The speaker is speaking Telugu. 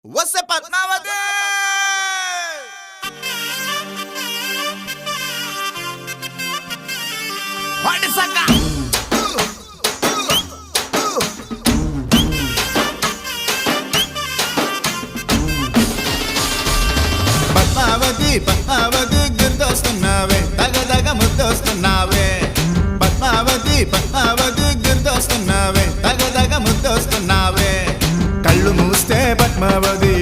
వస్తే పద్మావతి వాడి సక్క పద్మావతి పద్మావతి గుర్తొస్తున్నావే తగదగ ముద్దొస్తున్నావే పద్మావతి పద్మావతి గుర్తొస్తున్నావే తగదగ ముద్దొస్తున్నావే కళ్ళు మూస్తే పద్మావతి